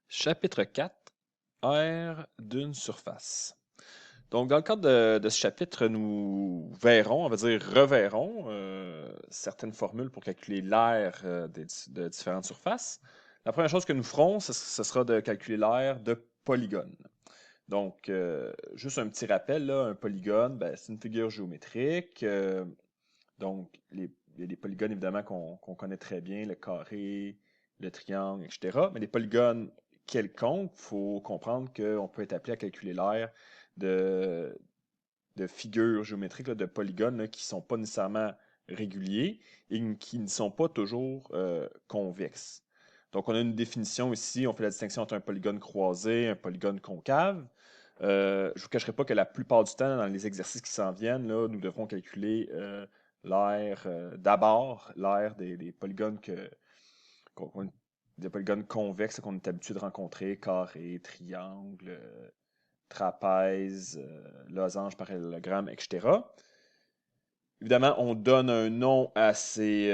Chapitre 4, aire d'une surface. Donc, dans le cadre de ce chapitre, nous verrons, on va dire reverrons, certaines formules pour calculer l'aire de différentes surfaces. La première chose que nous ferons, ce sera de calculer l'aire de polygones. Donc, juste un petit rappel, là, un polygone, ben, c'est une figure géométrique. Donc, il y a des polygones, évidemment, qu'on connaît très bien, le carré, le triangle, etc. Mais les polygones quelconques, il faut comprendre qu'on peut être appelé à calculer l'aire de, de figures géométriques, là, de polygones là, qui ne sont pas nécessairement réguliers et qui ne sont pas toujours convexes. Donc, on a une définition ici, on fait la distinction entre un polygone croisé et un polygone concave. Je ne vous cacherai pas que la plupart du temps, dans les exercices qui s'en viennent, là, nous devrons calculer l'aire, d'abord, l'aire des polygones des polygones convexes qu'on est habitué de rencontrer, carré, triangle, trapèze, losange, parallélogramme, etc. Évidemment, on donne un nom à ces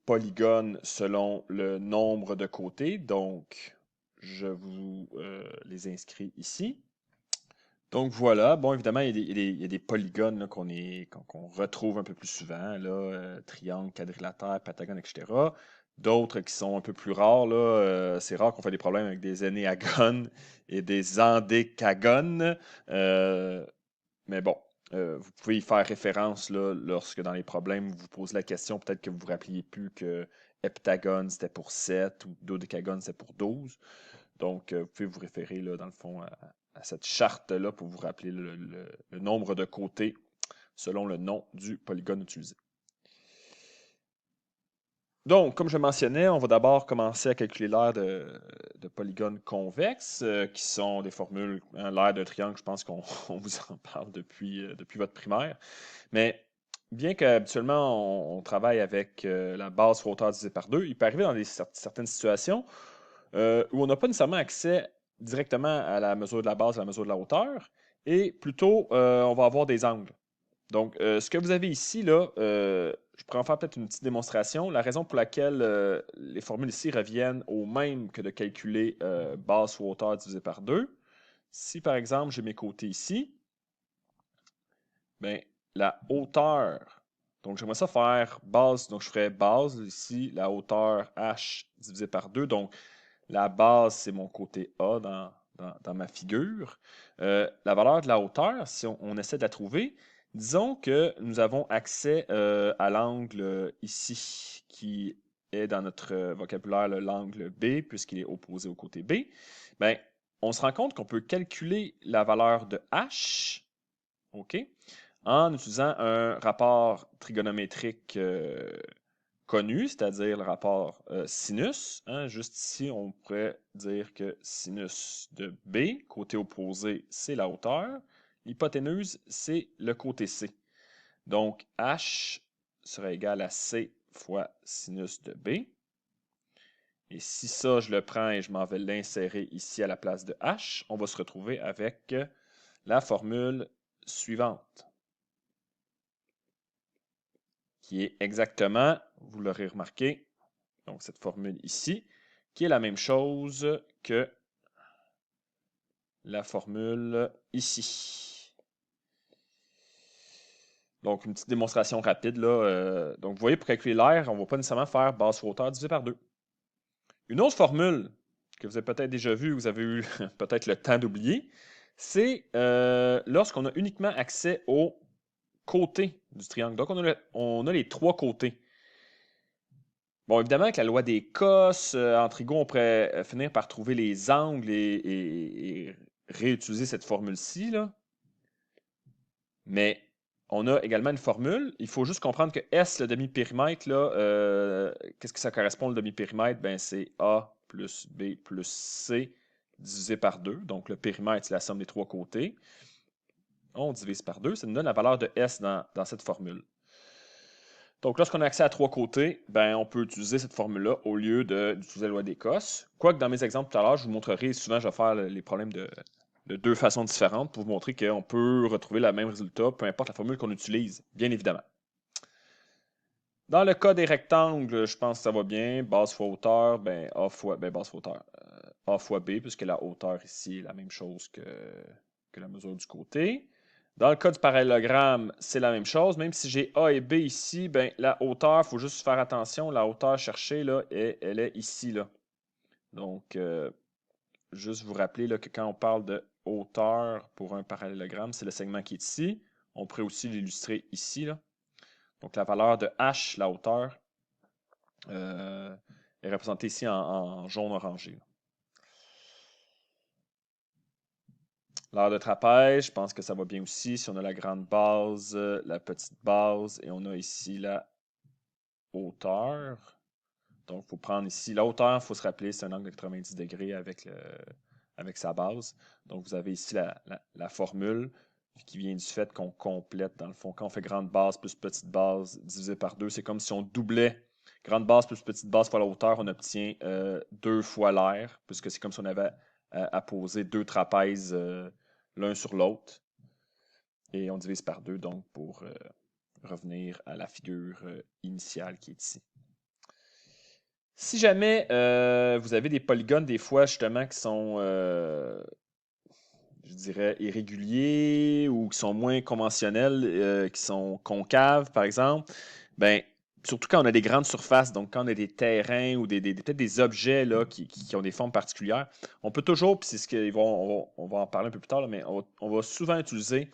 polygones selon le nombre de côtés. Donc, je vous les inscris ici. Donc voilà, bon, évidemment, il y a des polygones là, qu'on retrouve un peu plus souvent, là, triangle, quadrilatère, pentagone, etc. D'autres qui sont un peu plus rares, là, c'est rare qu'on fait des problèmes avec des énéagones et des endécagones. euh, mais bon, vous pouvez y faire référence là, lorsque dans les problèmes, vous vous posez la question, peut-être que vous vous rappeliez plus que heptagone c'était pour 7 ou dodécagone c'était pour 12. Donc, vous pouvez vous référer, là, dans le fond, à cette charte-là pour vous rappeler le nombre de côtés selon le nom du polygone utilisé. Donc, comme je mentionnais, on va d'abord commencer à calculer l'aire de polygones convexes, qui sont des formules, hein, l'aire d'un triangle, je pense qu'on on vous en parle depuis votre primaire. Mais bien qu'habituellement, on travaille avec la base fois hauteur divisée par 2, il peut arriver dans certaines situations où on n'a pas nécessairement accès directement à la mesure de la base, à la mesure de la hauteur, et plutôt, on va avoir des angles. Donc, ce que vous avez ici, là, je pourrais en faire peut-être une petite démonstration. La raison pour laquelle les formules ici reviennent au même que de calculer base fois hauteur divisé par 2. Si, par exemple, j'ai mes côtés ici, bien, la hauteur, donc j'aimerais ça faire base, donc je ferais base ici, la hauteur h divisé par 2. Donc, la base, c'est mon côté A dans ma figure. La valeur de la hauteur, si on essaie de la trouver, disons que nous avons accès à l'angle ici, qui est dans notre vocabulaire l'angle B, puisqu'il est opposé au côté B. Bien, on se rend compte qu'on peut calculer la valeur de H, OK, en utilisant un rapport trigonométrique connu, c'est-à-dire le rapport sinus. Hein. Juste ici, on pourrait dire que sinus de B, côté opposé, c'est la hauteur. L'hypoténuse, c'est le côté C. Donc, H serait égal à C fois sinus de B. Et si ça, je le prends et je m'en vais l'insérer ici à la place de H, on va se retrouver avec la formule suivante, qui est exactement, vous l'aurez remarqué, donc cette formule ici, qui est la même chose que la formule ici. Donc, une petite démonstration rapide, là. Donc, vous voyez, pour calculer l'air, on ne va pas nécessairement faire base sur hauteur divisé par 2. Une autre formule que vous avez peut-être déjà vue, vous avez eu peut-être le temps d'oublier, c'est lorsqu'on a uniquement accès aux côtés du triangle. Donc, on a les trois côtés. Bon, évidemment, avec la loi des cos, en trigo, on pourrait finir par trouver les angles et réutiliser cette formule-ci, là. Mais on a également une formule. Il faut juste comprendre que S, le demi-périmètre, là, qu'est-ce que ça correspond, le demi-périmètre? Ben, c'est A plus B plus C divisé par 2. Donc, le périmètre, c'est la somme des trois côtés. On divise par 2. Ça nous donne la valeur de S dans cette formule. Donc, lorsqu'on a accès à trois côtés, ben, on peut utiliser cette formule-là au lieu d'utiliser la loi d'Écosse. Quoique dans mes exemples tout à l'heure, je vous montrerai, souvent je vais faire les problèmes de deux façons différentes pour vous montrer qu'on peut retrouver le même résultat, peu importe la formule qu'on utilise, bien évidemment. Dans le cas des rectangles, je pense que ça va bien. Base fois hauteur, ben A fois, ben base fois hauteur. A fois B, puisque la hauteur ici est la même chose que la mesure du côté. Dans le cas du parallélogramme, c'est la même chose. Même si j'ai A et B ici, ben, la hauteur, il faut juste faire attention. La hauteur cherchée, là, elle est ici. Là. Donc, juste vous rappeler là, que quand on parle de hauteur pour un parallélogramme, c'est le segment qui est ici. On pourrait aussi l'illustrer ici. Là. Donc, la valeur de H, la hauteur, est représentée ici en jaune orangé. L'aire de trapèze, je pense que ça va bien aussi. Si on a la grande base, la petite base, et on a ici la hauteur. Donc, il faut prendre ici la hauteur, il faut se rappeler, c'est un angle de 90 degrés avec sa base. Donc, vous avez ici la formule qui vient du fait qu'on complète, dans le fond, quand on fait grande base plus petite base divisé par 2, c'est comme si on doublait grande base plus petite base fois la hauteur, on obtient 2 fois l'air, puisque c'est comme si on avait à poser 2 trapèzes l'un sur l'autre. Et on divise par 2, donc, pour revenir à la figure initiale qui est ici. Si jamais vous avez des polygones, des fois, justement, qui sont, je dirais, irréguliers ou qui sont moins conventionnels, qui sont concaves, par exemple, ben, surtout quand on a des grandes surfaces, donc quand on a des terrains ou peut-être des objets là, qui ont des formes particulières, on peut toujours, puis c'est ce on va en parler un peu plus tard, là, mais on va souvent utiliser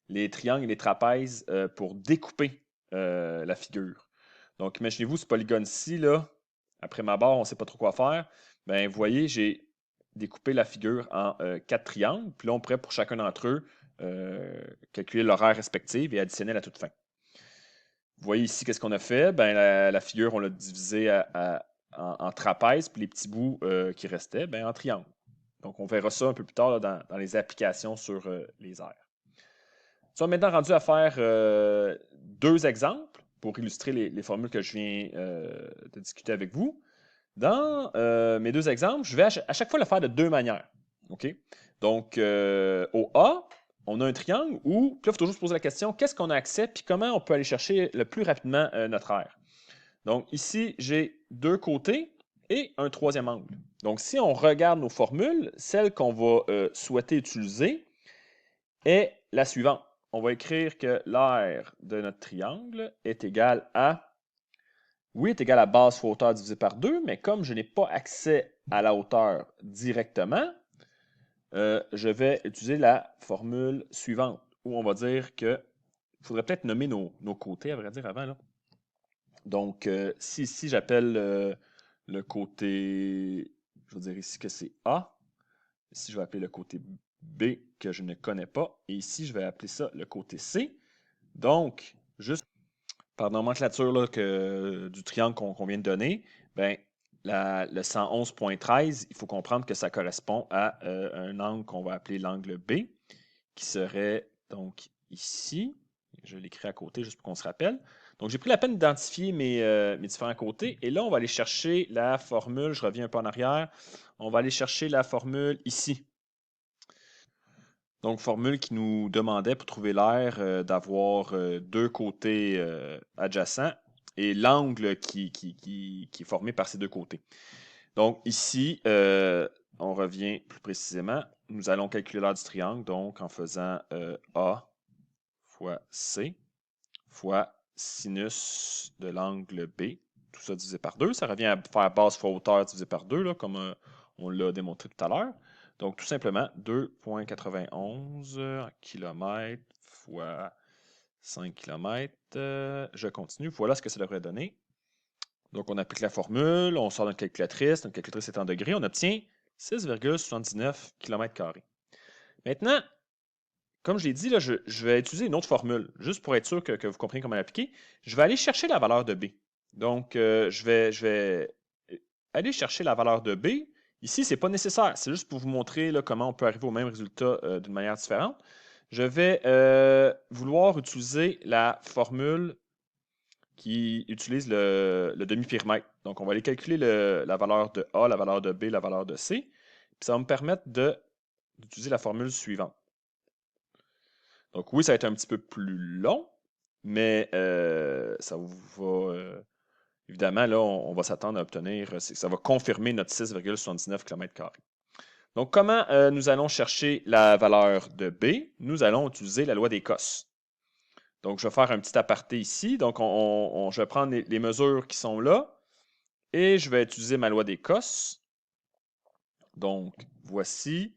les triangles et les trapèzes pour découper la figure. Donc, imaginez-vous ce polygone-ci, là, après ma barre, on ne sait pas trop quoi faire. Bien, vous voyez, j'ai découpé la figure en 4 triangles. Puis là, on pourrait, pour chacun d'entre eux, calculer l'horaire respectif et additionner à toute fin. Vous voyez ici, qu'est-ce qu'on a fait? Ben, la figure, on l'a divisée en trapèze, puis les petits bouts qui restaient, ben, en triangle. Donc, on verra ça un peu plus tard là, dans les applications sur les aires. Nous sommes maintenant rendus à faire 2 exemples pour illustrer les formules que je viens de discuter avec vous. Dans mes 2 exemples, je vais à chaque fois le faire de 2 manières. OK? Donc, au A, on a un triangle où, puis là, il faut toujours se poser la question, qu'est-ce qu'on a accès, puis comment on peut aller chercher le plus rapidement notre aire. Donc, ici, j'ai 2 côtés et un 3e angle. Donc, si on regarde nos formules, celle qu'on va souhaiter utiliser est la suivante. On va écrire que l'aire de notre triangle est égale à, oui, est égal à base fois hauteur divisé par 2, mais comme je n'ai pas accès à la hauteur directement, je vais utiliser la formule suivante, où on va dire que il faudrait peut-être nommer nos côtés, à vrai dire, avant. Là. Donc, si ici, j'appelle le côté, je vais dire ici que c'est A. Ici, je vais appeler le côté B que je ne connais pas. Et ici, je vais appeler ça le côté C. Donc, juste par nomenclature là, du triangle qu'on vient de donner, ben, le 111.13, il faut comprendre que ça correspond à un angle qu'on va appeler l'angle B, qui serait donc ici. Je l'écris à côté juste pour qu'on se rappelle. Donc, j'ai pris la peine d'identifier mes différents côtés. Et là, on va aller chercher la formule. Je reviens un peu en arrière. On va aller chercher la formule ici. Donc, formule qui nous demandait pour trouver l'aire d'avoir 2 côtés adjacents et l'angle qui est formé par ces 2 côtés. Donc, ici, on revient plus précisément. Nous allons calculer l'aire du triangle, donc en faisant A fois C fois sinus de l'angle B. Tout ça divisé par 2. Ça revient à faire base fois hauteur divisé par 2, là, comme on l'a démontré tout à l'heure. Donc, tout simplement, 2,91 km fois 5 km. Je continue. Voilà ce que ça devrait donner. Donc, on applique la formule, on sort notre calculatrice est en degrés, on obtient 6,79 km². Maintenant, comme je l'ai dit, là, je vais utiliser une autre formule, juste pour être sûr que vous compreniez comment l'appliquer. Je vais aller chercher la valeur de B. Donc, je vais aller chercher la valeur de B. Ici, ce n'est pas nécessaire. C'est juste pour vous montrer là, comment on peut arriver au même résultat d'une manière différente. Je vais vouloir utiliser la formule qui utilise le demi-périmètre. Donc, on va aller calculer la valeur de A, la valeur de B, la valeur de C. Puis ça va me permettre d'utiliser la formule suivante. Donc oui, ça va être un petit peu plus long, mais ça va, évidemment, là, on va s'attendre à obtenir, ça va confirmer notre 6,79 km². Donc, comment nous allons chercher la valeur de B? Nous allons utiliser la loi des cos. Donc, je vais faire un petit aparté ici. Donc, je vais prendre les mesures qui sont là et je vais utiliser ma loi des cos. Donc, voici,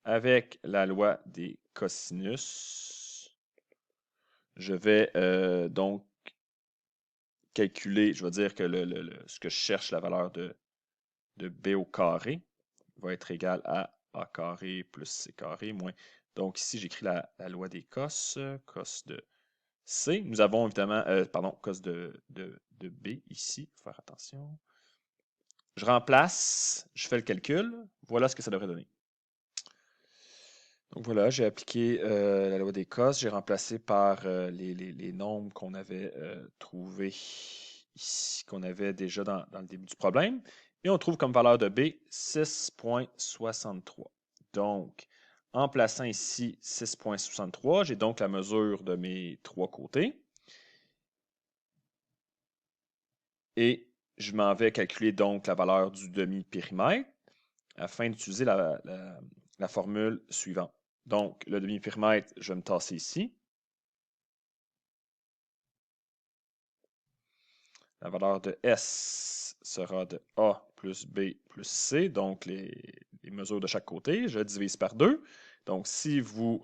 avec la loi des cosinus, je vais donc calculer, je vais dire que ce que je cherche, la valeur de B au carré, va être égal à A carré plus C carré moins. Donc ici, j'écris la loi des cos, cos de C. Nous avons évidemment, pardon, cos de B ici. Il faut faire attention. Je remplace, je fais le calcul. Voilà ce que ça devrait donner. Donc voilà, j'ai appliqué la loi des cos. J'ai remplacé par les nombres qu'on avait trouvés ici, qu'on avait déjà dans le début du problème. Et on trouve comme valeur de B 6,63. Donc, en plaçant ici 6,63, j'ai donc la mesure de mes trois côtés. Et je m'en vais calculer donc la valeur du demi-périmètre afin d'utiliser la formule suivante. Donc, le demi-périmètre, je vais me tasser ici. La valeur de S sera de A plus B plus C, donc les mesures de chaque côté. Je divise par 2. Donc, si vous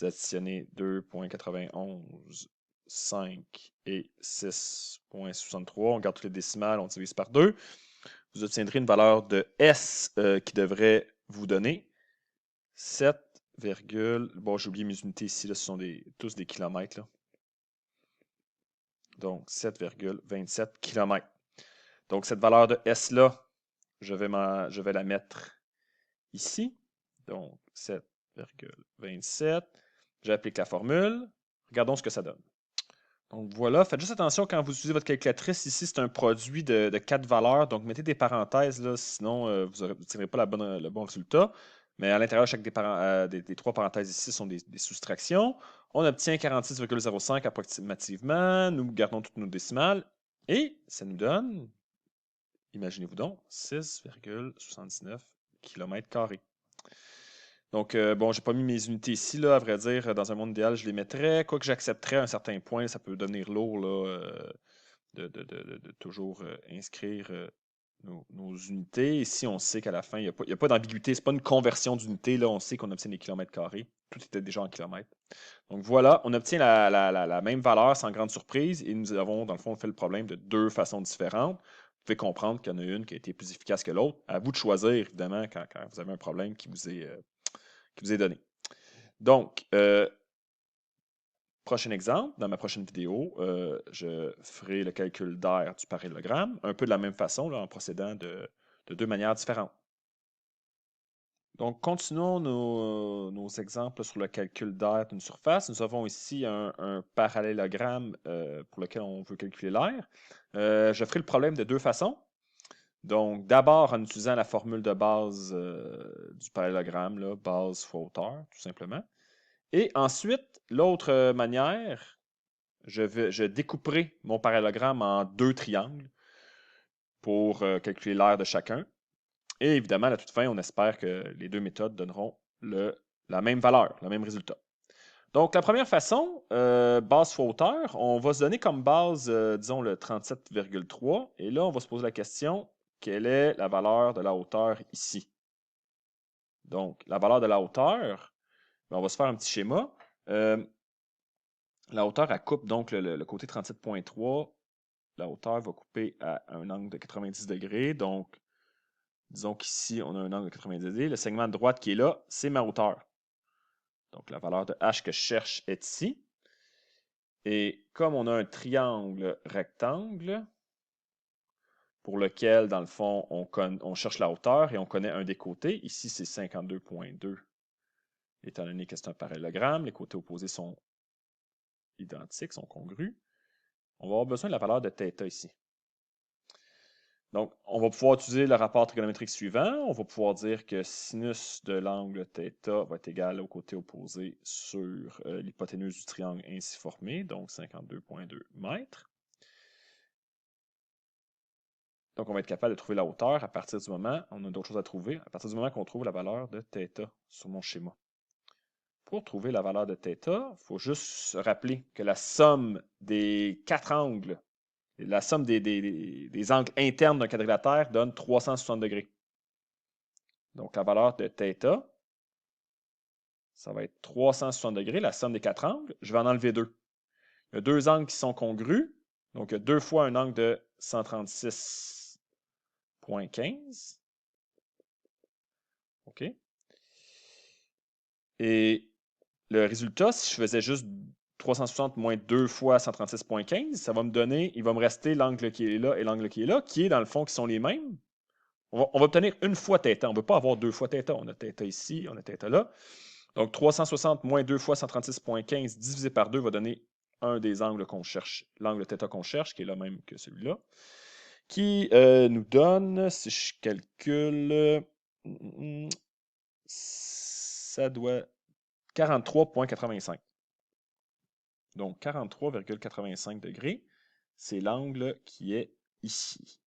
additionnez 2,91, 5 et 6,63, on garde toutes les décimales, on divise par 2, vous obtiendrez une valeur de S qui devrait vous donner 7, bon, j'ai oublié mes unités ici, là, ce sont tous des kilomètres. Là. Donc, 7,27 km. Donc, cette valeur de S-là, je vais la mettre ici. Donc, 7,27. J'applique la formule. Regardons ce que ça donne. Donc, voilà. Faites juste attention quand vous utilisez votre calculatrice. Ici, c'est un produit de 4 valeurs. Donc, mettez des parenthèses, là, sinon, vous n'obtiendrez pas le bon résultat. Mais à l'intérieur de chaque des trois parenthèses ici sont des soustractions. On obtient 46,05 approximativement. Nous gardons toutes nos décimales. Et ça nous donne, imaginez-vous donc, 6,79 km². Donc, bon, j'ai pas mis mes unités ici, là, à vrai dire, dans un monde idéal, je les mettrais. Quoique j'accepterais à un certain point, ça peut devenir lourd là, de toujours inscrire nos unités. Ici, on sait qu'à la fin, il n'y a pas d'ambiguïté. Ce n'est pas une conversion d'unité. Là, on sait qu'on obtient des kilomètres carrés. Tout était déjà en kilomètres. Donc voilà, on obtient la même valeur sans grande surprise et nous avons, dans le fond, fait le problème de deux façons différentes. Vous pouvez comprendre qu'il y en a une qui a été plus efficace que l'autre. À vous de choisir, évidemment, quand vous avez un problème qui vous est donné. Donc, prochain exemple, dans ma prochaine vidéo, je ferai le calcul d'air du parallélogramme, un peu de la même façon, là, en procédant de deux manières différentes. Donc, continuons nos exemples sur le calcul d'air d'une surface. Nous avons ici un parallélogramme pour lequel on veut calculer l'air. Je ferai le problème de deux façons. Donc, d'abord en utilisant la formule de base du parallélogramme, là, base fois hauteur, tout simplement. Et ensuite, l'autre manière, je découperai mon parallélogramme en deux triangles pour calculer l'air de chacun. Et évidemment, à la toute fin, on espère que les deux méthodes donneront la même valeur, le même résultat. Donc, la première façon, base fois hauteur, on va se donner comme base, disons, le 37,3. Et là, on va se poser la question, quelle est la valeur de la hauteur ici? Donc, la valeur de la hauteur, on va se faire un petit schéma. La hauteur, elle coupe donc le côté 37,3. La hauteur va couper à un angle de 90 degrés. Donc, disons qu'ici, on a un angle de 90 degrés. Le segment de droite qui est là, c'est ma hauteur. Donc, la valeur de h que je cherche est ici. Et comme on a un triangle rectangle, pour lequel, dans le fond, on cherche la hauteur et on connaît un des côtés. Ici, c'est 52,2. Étant donné que c'est un parallélogramme, les côtés opposés sont identiques, sont congrus. On va avoir besoin de la valeur de θ ici. Donc, on va pouvoir utiliser le rapport trigonométrique suivant. On va pouvoir dire que sinus de l'angle θ va être égal au côté opposé sur l'hypoténuse du triangle ainsi formé, donc 52,2 mètres. Donc, on va être capable de trouver la hauteur à partir du moment, on a d'autres choses à trouver, à partir du moment qu'on trouve la valeur de θ sur mon schéma. Pour trouver la valeur de θ, il faut juste se rappeler que la somme des 4 angles, la somme des angles internes d'un quadrilatère donne 360 degrés. Donc, la valeur de θ, ça va être 360 degrés, la somme des 4 angles. Je vais en enlever 2. Il y a 2 angles qui sont congrus. Donc, il y a 2 fois un angle de 136,15. OK. Et le résultat, si je faisais juste 360 moins 2 fois 136,15, ça va me donner, il va me rester l'angle qui est là et l'angle qui est là, qui est dans le fond qui sont les mêmes. On va obtenir une fois θ. On ne veut pas avoir 2 fois θ. On a θ ici, on a θ là. Donc 360 moins 2 fois 136,15 divisé par 2 va donner un des angles qu'on cherche, l'angle θ qu'on cherche, qui est le même que celui-là, qui nous donne, si je calcule, ça doit 43,85. Donc 43,85 degrés, c'est l'angle qui est ici.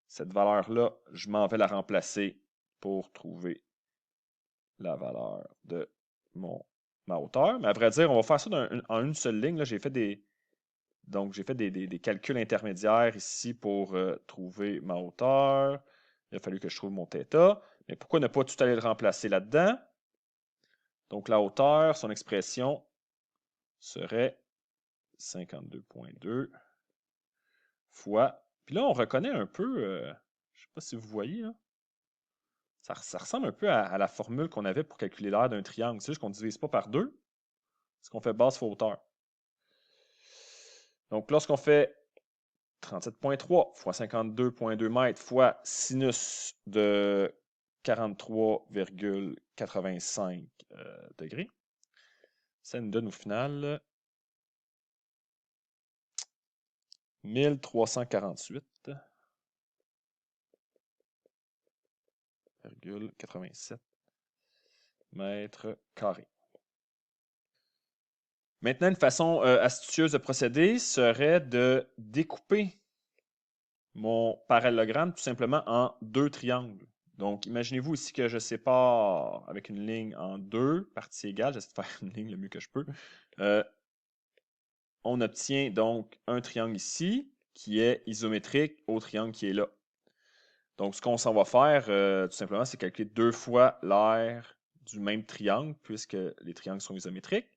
Cette valeur-là, je m'en vais la remplacer pour trouver la valeur de ma hauteur. Mais à vrai dire, on va faire ça en une seule ligne. J'ai fait des calculs intermédiaires ici pour trouver ma hauteur. Il a fallu que je trouve mon θ. Mais pourquoi ne pas tout aller le remplacer là-dedans? Donc la hauteur, son expression serait 52,2 fois. Puis là, on reconnaît un peu, je ne sais pas si vous voyez, là, ça ressemble un peu à la formule qu'on avait pour calculer l'aire d'un triangle. C'est juste qu'on ne divise pas par 2, parce qu'on fait base fois hauteur. Donc lorsqu'on fait 37,3 fois 52,2 mètres fois sinus de 43,85 degrés, ça nous donne au final 1348,87 mètres carrés. Maintenant, une façon astucieuse de procéder serait de découper mon parallélogramme tout simplement en 2 triangles. Donc, imaginez-vous ici que je sépare avec une ligne en 2 parties égales. J'essaie de faire une ligne le mieux que je peux. On obtient donc un triangle ici qui est isométrique au triangle qui est là. Donc, ce qu'on s'en va faire, tout simplement, c'est calculer 2 fois l'aire du même triangle, puisque les triangles sont isométriques.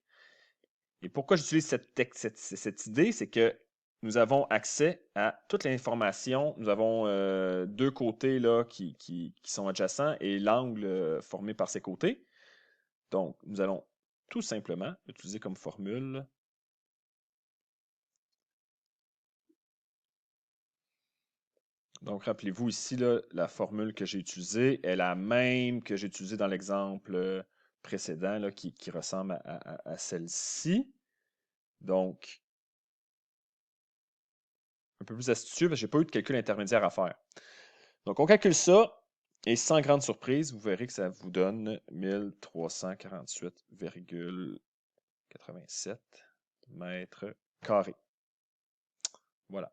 Et pourquoi j'utilise cette idée, c'est que nous avons accès à toute l'information. Nous avons 2 côtés là, qui sont adjacents et l'angle formé par ces côtés. Donc, nous allons tout simplement utiliser comme formule donc, rappelez-vous ici, là, la formule que j'ai utilisée est la même que j'ai utilisée dans l'exemple précédent là, qui ressemble à celle-ci. Donc, un peu plus astucieux parce que je n'ai pas eu de calcul intermédiaire à faire. Donc, on calcule ça et sans grande surprise, vous verrez que ça vous donne 1348,87 mètres carrés. Voilà.